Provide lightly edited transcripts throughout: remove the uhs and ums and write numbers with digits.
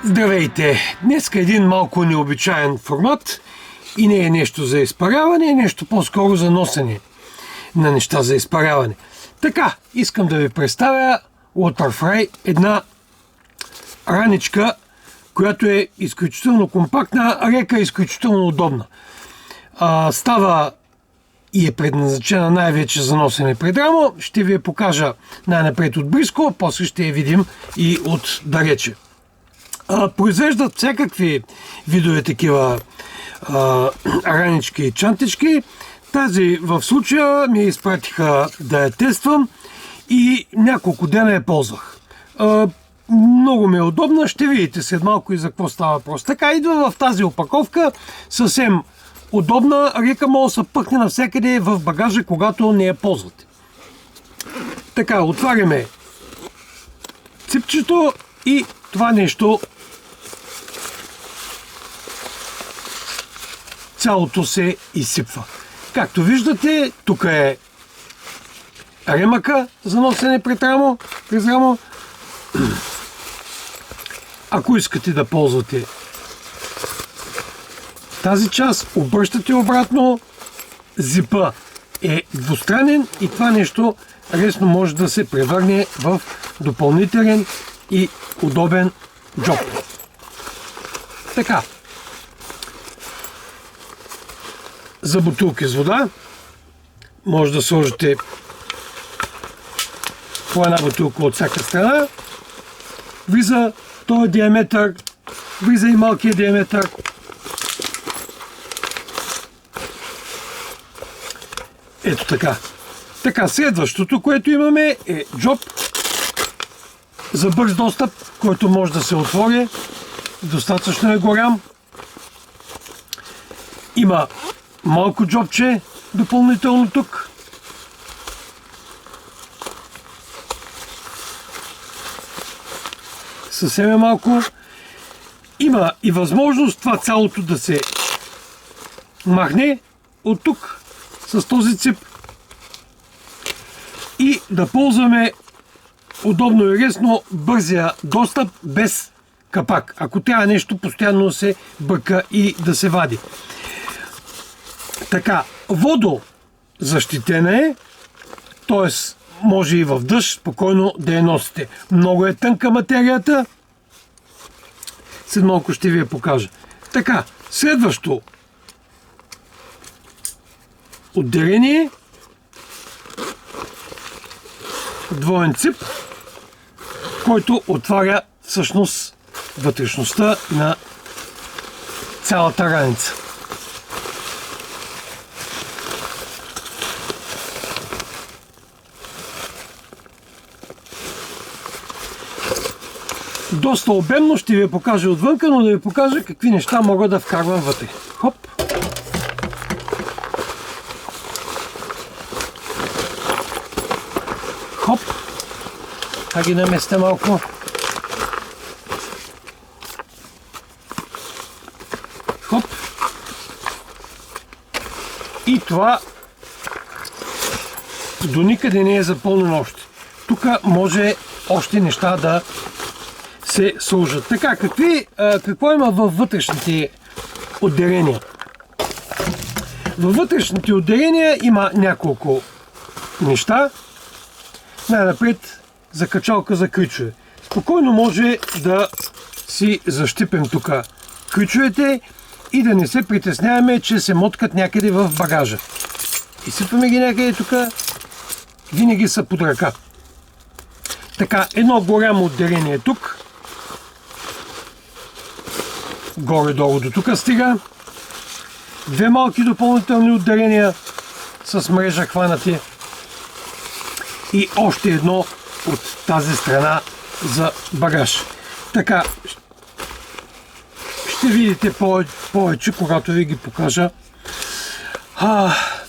Здравейте! Днеска един малко необичаен формат и не е нещо за изпаряване, е нещо по-скоро за носене на неща за изпаряване. Така, искам да ви представя Waterfry, една раничка, която е изключително компактна, река е изключително удобна. Става и е предназначена най-вече за носене пред рамо. Ще ви я покажа най-напред от близко, после ще я видим и от далече. Произвеждат всякакви видове такива ранички и чантички. Тази в случая ми изпратиха да я тествам и няколко дена я ползвах. Много ми е удобна, ще видите след малко и за какво става въпрос. Така, идва в тази опаковка, съвсем удобна, река може да се пъхне навсякъде в багажа, когато не я ползвате. Така, отваряме ципчето и това нещо цялото се изсипва. Както виждате, тук е ремъка за носене през рамо. Ако искате да ползвате тази част, обръщате обратно, зипа е двустранен и това нещо лесно може да се превърне в допълнителен и удобен джоб. Така. За бутилки с вода може да сложите по една бутилка от всяка страна. Влиза този диаметър, влиза и малкият диаметър. Ето така. Така, следващото, което имаме е джоб за бърз достъп, който може да се отвори. Достатъчно е голям. Има малко джобче допълнително тук. Съвсем е малко. Има и възможност това цялото да се махне от тук с този цип и да ползваме удобно и лесно бързия достъп без капак. Ако трябва нещо постоянно се бърка и да се вади. Така, водозащитена е, т.е. може и в дъжд спокойно да я носите. Много е тънка материята. След малко ще ви я покажа. Така, следващо отделение. Двоен цип, който отваря всъщност вътрешността на цялата раница. Доста обемно ще ви я покажа отвънка, но да ви покажа какви неща мога да вкарвам вътре. Хоп! Хоп! Така ги наместя малко. Хоп! И това до никъде не е запълнено още. Тук може още неща да се сложат. Така, какво има във вътрешните отделения? Във вътрешните отделения има няколко неща. Най-напред закачалка за крючове. Спокойно може да си защипем тук крючовете и да не се притесняваме, че се моткат някъде в багажа. Изсипваме ги някъде тук. Винаги са под ръка. Така, едно голямо отделение тук. Горе-долу до тук стига. Две малки допълнителни отделения с мрежа хванати. И още едно от тази страна за багаж. Така, ще видите повече, когато ви ги покажа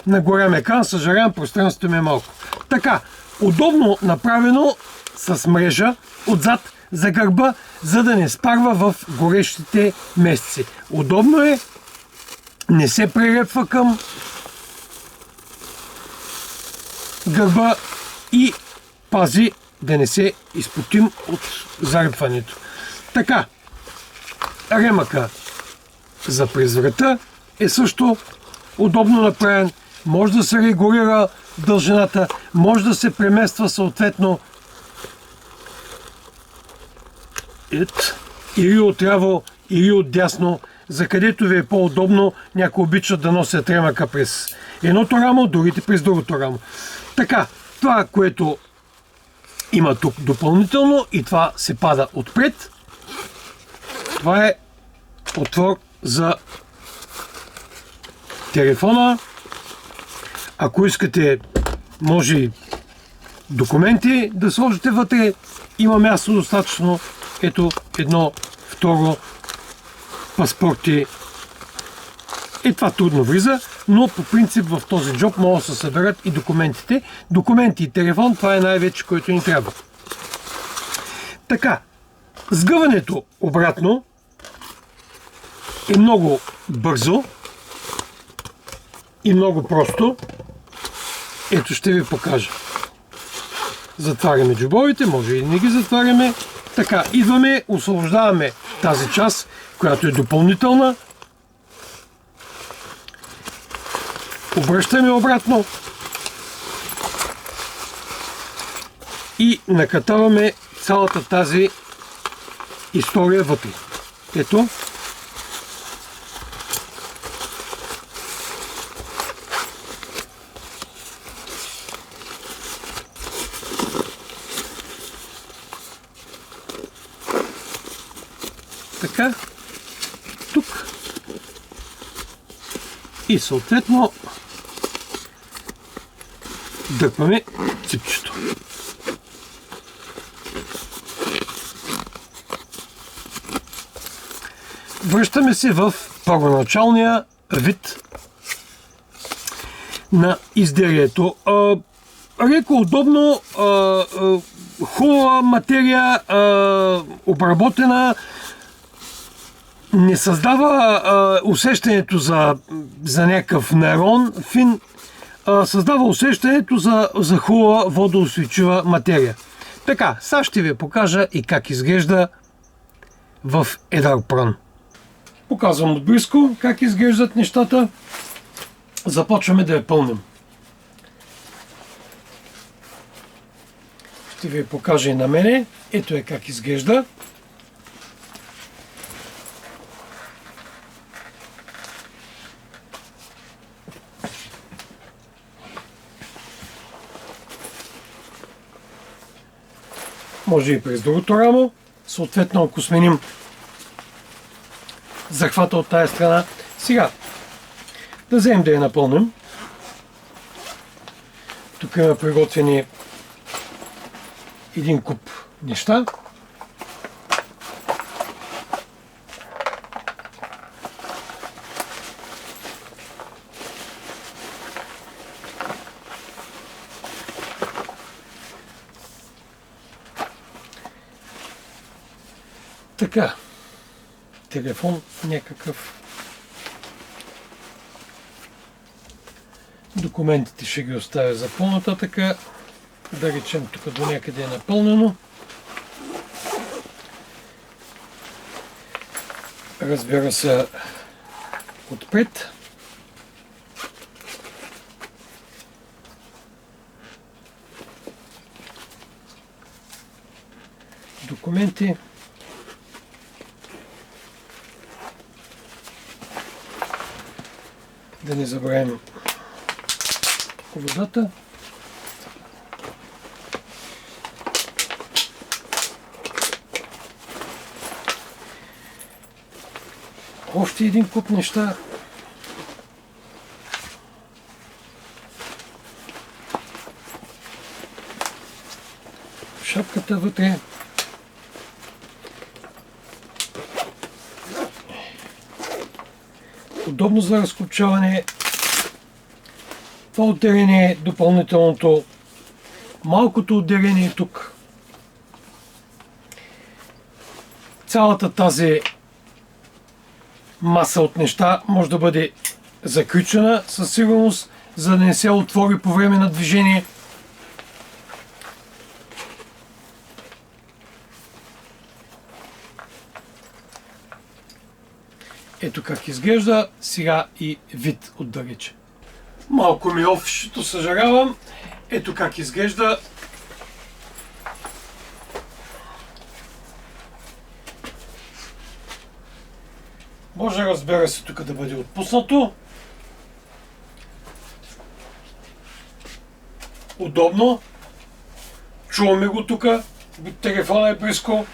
на голям екран. Съжалявам, пространството ми е малко. Така, удобно направено с мрежа отзад за гърба, за да не спарва в горещите месеци. Удобно е, не се прилепва към гърба и пази да не се изпотим от зарепването. Така, ремъка за през врата е също удобно направен. Може да се регулира дължината, може да се премества съответно или отляво, или отдясно, за където ви е по-удобно. Някои обичат да носят ремъка през едното рамо, другите през другото рамо. Така, това, което има тук допълнително и това се пада отпред, това е отвор за телефона. Ако искате, може и документи да сложите вътре. Има място достатъчно. Ето едно, второ, паспорти. Това трудно влиза, но по принцип в този джоб могат да се съберат и документите. Документи и телефон, това е най-вече, което ни трябва. Така, сгъването обратно е много бързо и много просто. Ето ще ви покажа. Затваряме джобовете, може и да не ги затваряме. Така, идваме, освобождаваме тази част, която е допълнителна. Обръщаме обратно и накатаваме цялата тази история вътре. Ето. Така. Тук. И съответно дърпаме ципчето. Връщаме се в първоначалния вид на изделието. Леко удобно, хубава материя, обработена, не създава усещането за някакъв нерон фин, създава усещането за хубава водоустойчива материя. Така, сега ще ви покажа и как изглежда в Едарпран. Показвам отблизко как изглеждат нещата. Започваме да я пълним. Ще ви покажа и на мене. Ето е как изглежда. Може и през другото рамо. Съответно, ако сменим захвата от тая страна. Сега, да вземем да я напълним. Тук има приготвени един куп неща. Така, телефон някакъв. Документите ще ги оставя за по-нататъка. Да речем, тук до някъде е напълнено. Разбира се, отпред. Документи. Да не забравим водата. Още един куп неща. Шапката вътре. Удобно за разкопчаване. Това отделение, допълнителното, малкото отделение тук. Цялата тази маса от неща може да бъде заключена със сигурност, за да не се отвори по време на движение. Ето как изглежда сега и вид отдалече. Малко ми офишето, съжалявам. Ето как изглежда. Може, разбира се, тук да бъде отпуснато. Удобно. Чуваме го тук. Телефона е близко.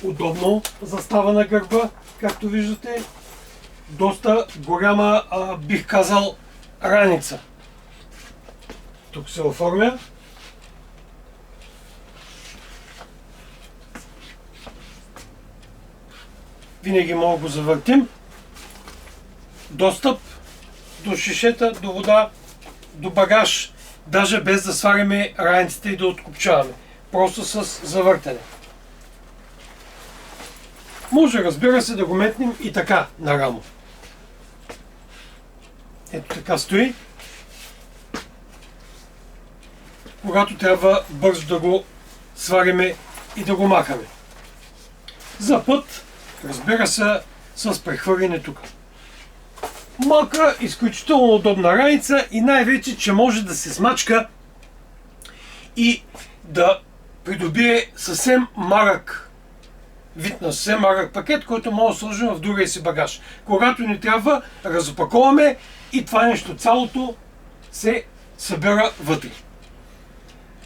Удобно застава на гърба, както виждате. Доста голяма, бих казал, раница. Тук се оформя. Винаги мога да го завъртим. Достъп до шишета, до вода, до багаж, даже без да сваляме раниците и да откопчаваме. Просто с завъртане. Може, разбира се, да го метнем и така на рамо. Ето така стои. Когато трябва бързо да го сваляме и да го махаме. За път, разбира се, с прехвърляне тук. Малка, изключително удобна раница и най-вече, че може да се смачка и да придобие съвсем малък вид на съвсем малък пакет, който може да сложим в другия си багаж. Когато ни трябва, разопаковаме и това нещо цялото се събира вътре.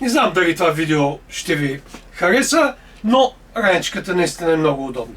Не знам дали това видео ще ви хареса, но раничката наистина е много удобна.